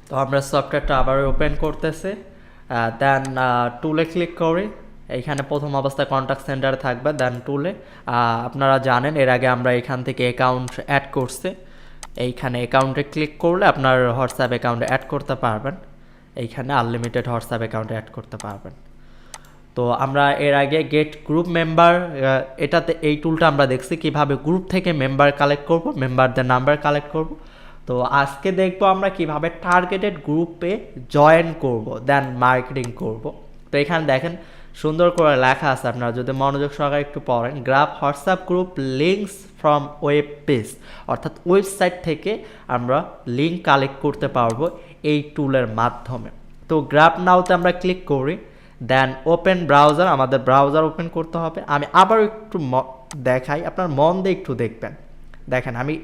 তো আমরা সফটওয়্যারটা আবার ওপেন করতেছি, দেন টুলে ক্লিক করি। এইখানে প্রথম অবস্থায় কন্ট্যাক্ট সেন্টারে থাকবে, দেন টুলে আপনারা জানেন এর আগে আমরা এখান থেকে অ্যাকাউন্ট অ্যাড করছি। এইখানে অ্যাকাউন্টে ক্লিক করলে আপনার হোয়াটসঅ্যাপ অ্যাকাউন্টে অ্যাড করতে পারবেন। এইখানে আনলিমিটেড হোয়াটসঅ্যাপ অ্যাকাউন্টে অ্যাড করতে পারবেন। তো আমরা এর আগে গেট গ্রুপ মেম্বার, এটাতে এই টুলটা আমরা দেখছি কিভাবে গ্রুপ থেকে মেম্বার কালেক্ট করব, মেম্বারদের নাম্বার কালেক্ট করব। তো আজকে দেখবো আমরা কিভাবে টার্গেটেড গ্রুপে জয়েন করব, দেন মার্কেটিং করব। তো এখানে দেখেন সুন্দর করে লেখা আছে, আপনারা যদি মনোযোগ সহকারে একটু পড়েন, graph WhatsApp group links from web page, অর্থাৎ ওয়েবসাইট থেকে আমরা লিঙ্ক কালেক্ট করতে পারবো এই টুলের মাধ্যমে। তো গ্রাফ নাওতে আমরা ক্লিক করি, দেন ওপেন ব্রাউজার, আমাদের ব্রাউজার ওপেন করতে হবে। আমি আবার একটু দেখাই, আপনার মন দিয়ে একটু দেখবেন। দেখেন আমি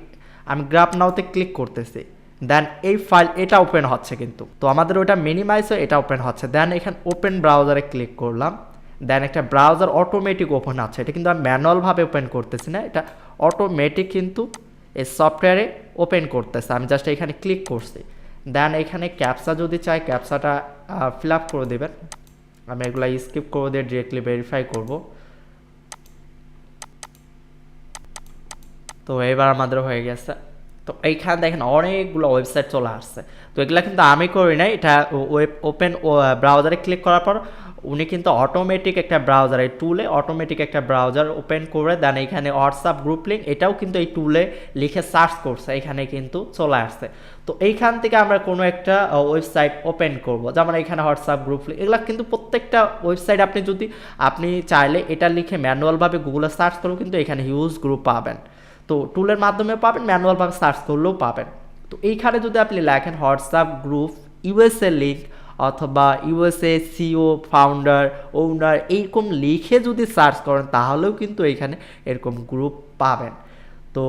গ্রাফ নাওতে ক্লিক করতেছি, দেন এই ফাইল এটা ওপেন হচ্ছে, কিন্তু তো আমাদের ওটা মিনিমাইজ হয়ে এটা ওপেন হচ্ছে। দেন এখানে ওপেন ব্রাউজারে ক্লিক করলাম, দেন একটা ব্রাউজার অটোমেটিক ওপেন আছে। এটা কিন্তু আমি ম্যানুয়ালভাবে ওপেন করতেছি না, এটা অটোমেটিক কিন্তু এই সফটওয়্যারে ওপেন করতেছে। আমি জাস্ট এখানে ক্লিক করছি, দেন এখানে ক্যাপসা যদি চাই ক্যাপসাটা ফিল আপ করে দেবেন। আমি এগুলা স্কিপ করে দিয়ে ডিরেক্টলি ভেরিফাই করব। তো এবার আমাদের হয়ে গেছে। তো এইখানে দেখেন অনেকগুলো ওয়েবসাইট চলে আসছে। তো এগুলো কিন্তু আমি করি নাই, এটা ওয়েব ওপেন ব্রাউজারে ক্লিক করার পর উনি কিন্তু অটোমেটিক একটা ব্রাউজার, এই টুলে অটোমেটিক একটা ব্রাউজার ওপেন করে দেন এখানে হোয়াটসঅ্যাপ গ্রুপ লিঙ্ক, এটাও কিন্তু এই টুলে লিখে সার্চ করছে, এখানে কিন্তু চলে আসছে। তো এইখান থেকে আমরা কোনো একটা ওয়েবসাইট ওপেন করব, যেমন এখানে হোয়াটসঅ্যাপ গ্রুপ লিঙ্ক, এগুলো কিন্তু প্রত্যেকটা ওয়েবসাইট আপনি চাইলে এটা লিখে ম্যানুয়ালভাবে গুগলে সার্চ করলেও কিন্তু এখানে হিউজ গ্রুপ পাবেন। তো টুলের মাধ্যমে পাবেন, ম্যানুয়ালভাবে সার্চ করলেও পাবেন। তো এইখানে যদি আপনি লেখেন হোয়াটসঅ্যাপ গ্রুপ ইউএসএ লিঙ্ক অথবা ইউএসএ সিও ফাউন্ডার ওনার এইরকম লিখে যদি সার্চ করেন তাহলেও কিন্তু এইখানে এরকম গ্রুপ পাবেন। তো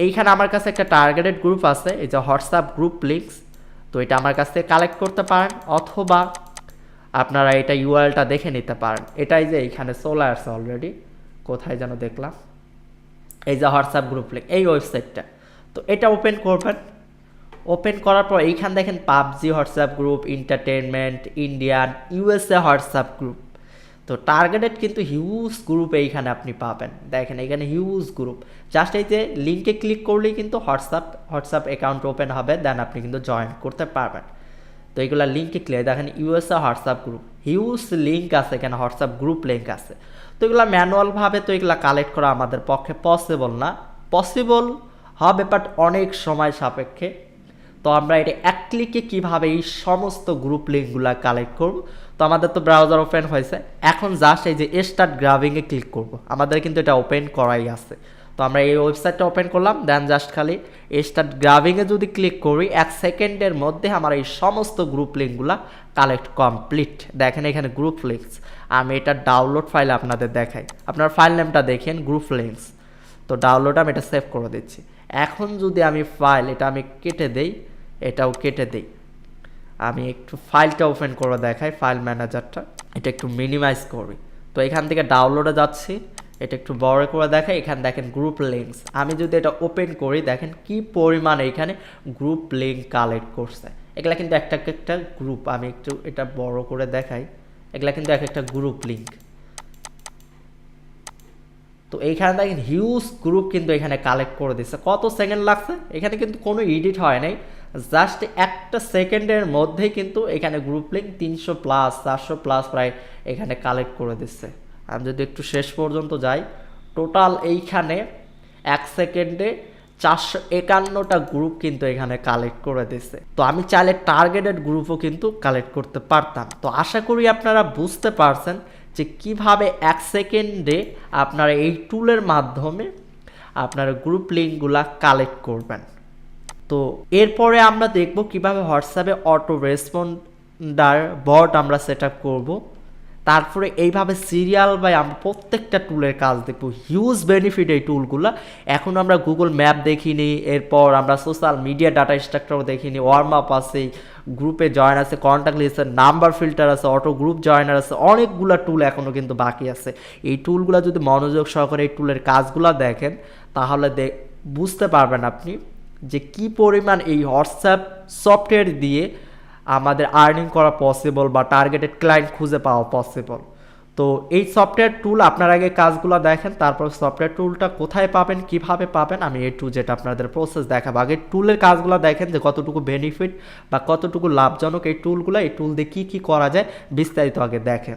এইখানে আমার কাছে একটা টার্গেটেড গ্রুপ আছে, এই যে হোয়াটসঅ্যাপ গ্রুপ লিঙ্কস। তো এটা আমার কাছ থেকে কালেক্ট করতে পারেন, অথবা আপনারা এটা ইউআরএলটা দেখে নিতে পারেন। এটাই যে এইখানে চলে আসছে অলরেডি, কোথায় যেন দেখলাম, এই যে হোয়াটসঅ্যাপ গ্রুপ লিঙ্ক, এই ওয়েবসাইটটা। তো এটা ওপেন করবেন, ওপেন করার পর এইখানে দেখেন PUBG WhatsApp group, entertainment Indian, USA WhatsApp group. তো টার্গেটেড কিন্তু হিউজ গ্রুপ এইখানে আপনি পাবেন। দেখেন এখানে হিউজ গ্রুপ, জাস্ট এই যে লিঙ্কে ক্লিক করলেই কিন্তু হোয়াটসঅ্যাপ অ্যাকাউন্ট ওপেন হবে, দেন আপনি কিন্তু জয়েন করতে পারবেন। তো এইগুলো লিঙ্কে ক্লিক, দেখেন USA WhatsApp group, huge link আছে এখানে, হোয়াটসঅ্যাপ গ্রুপ লিঙ্ক আছে। তো এগুলো ম্যানুয়ালভাবে তো এগুলো কালেক্ট করা আমাদের পক্ষে পসিবল না, পসিবল হবে বাট অনেক সময় সাপেক্ষে। তো আমরা এটা এক ক্লিকে কীভাবে এই সমস্ত গ্রুপ লিঙ্কগুলো কালেক্ট করব, তো আমাদের তো ব্রাউজার ওপেন হয়েছে, এখন জাস্ট এই যে স্টার্ট গ্রাবিংয়ে ক্লিক করব। আমাদের কিন্তু এটা ওপেন করাই আছে। তো আমরা এই ওয়েবসাইটটা ওপেন করলাম, দেন জাস্ট খালি স্টার্ট গ্রাবিংয়ে যদি ক্লিক করি 1 সেকেন্ডের মধ্যে আমার এই সমস্ত গ্রুপ লিঙ্কগুলো কালেক্ট কমপ্লিট। দেখেন এখানে গ্রুপ লিঙ্কস, আমি এটা ডাউনলোড ফাইল আপনাদের দেখাই, আপনার ফাইল নেমটা দেখেন গ্রুপ লিঙ্কস। তো ডাউনলোড আমি এটা সেভ করে দিচ্ছি। এখন যদি আমি ফাইল এটা আমি কেটে দেই, এটাও কেটে দেই, আমি একটু ফাইলটা ওপেন করে দেখাই, ফাইল ম্যানেজারটা এটা একটু মিনিমাইজ করি। তো এখান থেকে ডাউনলোডে যাচ্ছি, এটা একটু বড় করে দেখাই। এখানে দেখেন গ্রুপ লিঙ্কস, আমি যদি এটা ওপেন করি দেখেন কি পরিমাণ এখানে গ্রুপ লিঙ্ক কালেক্ট করছে। এগুলা কিন্তু একটা একটা গ্রুপ, আমি একটু এটা বড় করে দেখাই, এগুলা কিন্তু এক একটা গ্রুপ লিঙ্ক। তো এইখানে দেখেন হিউজ গ্রুপ কিন্তু এখানে কালেক্ট করে দিচ্ছে। কত সেকেন্ড লাগছে, এখানে কিন্তু কোনো এডিট হয় নাই, জাস্ট একটা সেকেন্ডের মধ্যেই কিন্তু এখানে গ্রুপ লিঙ্ক 300 প্লাস 400 প্লাস প্রায় এখানে কালেক্ট করে দিচ্ছে। আমি যদি একটু শেষ পর্যন্ত যাই, টোটাল এইখানে 1 সেকেন্ডে 451টা গ্রুপ কিন্তু এখানে কালেক্ট করে দিচ্ছে। তো আমি চাইলে টার্গেটেড গ্রুপও কিন্তু কালেক্ট করতে পারতাম। তো আশা করি আপনারা বুঝতে পারছেন যে কিভাবে 1 সেকেন্ডে আপনারা এই টুলের মাধ্যমে আপনারা গ্রুপ লিঙ্কগুলা কালেক্ট করবেন। তো এরপরে আমরা দেখব কিভাবে হোয়াটসঅ্যাপে অটো রেসপন্ডার বট আমরা সেট আপ করবো। তারপরে এইভাবে সিরিয়াল বাই আমরা প্রত্যেকটা টুলের কাজ দেখব, হিউজ বেনিফিট এই টুলগুলো। এখন আমরা গুগল ম্যাপ দেখিনি, এরপর আমরা সোশ্যাল মিডিয়া ডাটা স্ট্রাকচারও দেখিনি, ওয়ার্ম আপ আছে, গ্রুপে জয়েন আছে, কন্ট্যাক্ট লিস্ট আছে, নাম্বার ফিল্টার আছে, অটো গ্রুপ জয়েনার আছে, অনেকগুলো টুল এখনও কিন্তু বাকি আছে। এই টুলগুলো যদি মনোযোগ সহকারে এই টুলের কাজগুলো দেখেন তাহলে বুঝতে পারবেন আপনি যে কি পরিমাণ এই হোয়াটসঅ্যাপ সফটওয়্যার দিয়ে আমাদের আর্নিং করা পসিবল বা টার্গেটেড ক্লায়েন্ট খুঁজে পাওয়া পসিবল। তো এই সফটওয়্যার টুল আপনার আগে কাজগুলো দেখেন, তারপর সফটওয়্যার টুলটা কোথায় পাবেন, কিভাবে পাবেন, আমি টু যেটা আপনাদের প্রসেস দেখাবো। আগে টুলের কাজগুলো দেখেন যে কতটুকু বেনিফিট বা কতটুকু লাভজনক এই টুলগুলো, এই টুল দিয়ে কী কী করা যায় বিস্তারিত আগে দেখেন।